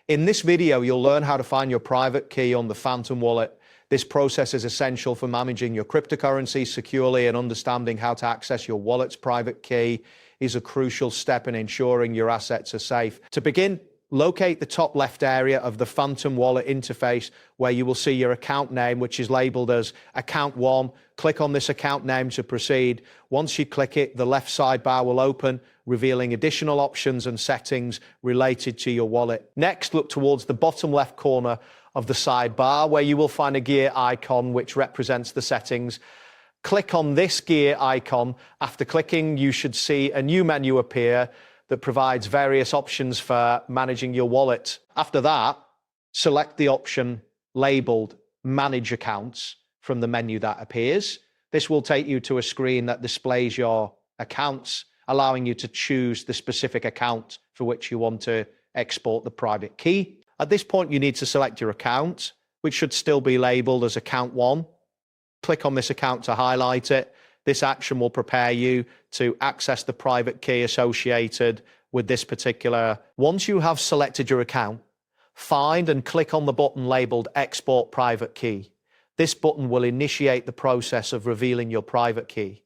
In this video, you'll learn how to find your private key on the Phantom wallet. This process is essential for managing your cryptocurrency securely, and understanding how to access your wallet's private key is a crucial step in ensuring your assets are safe. To begin, locate the top left area of the Phantom wallet interface where you will see your account name, which is labeled as Account 1. Click on this account name to proceed. Once you click it, the left sidebar will open, revealing additional options and settings related to your wallet. Next, look towards the bottom left corner of the sidebar where you will find a gear icon which represents the settings. Click on this gear icon. After clicking, you should see a new menu appear that provides various options for managing your wallet. After that, select the option labeled Manage Accounts from the menu that appears. This will take you to a screen that displays your accounts, allowing you to choose the specific account for which you want to export the private key. At this point, you need to select your account, which should still be labeled as Account 1. Click on this account to highlight it. This action will prepare you to access the private key associated with this particular. Once you have selected your account, find and click on the button labeled Export Private Key. This button will initiate the process of revealing your private key.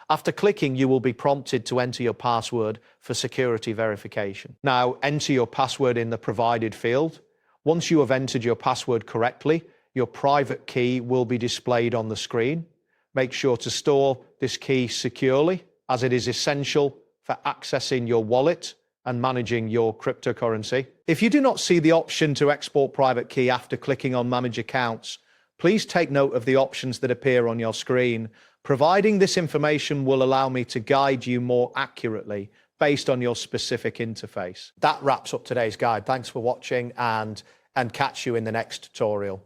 After clicking, you will be prompted to enter your password for security verification. Now, enter your password in the provided field. Once you have entered your password correctly, your private key will be displayed on the screen. Make sure to store this key securely, as it is essential for accessing your wallet and managing your cryptocurrency. If you do not see the option to export private key after clicking on Manage Accounts, please take note of the options that appear on your screen. Providing this information will allow me to guide you more accurately based on your specific interface. That wraps up today's guide. Thanks for watching, and catch you in the next tutorial.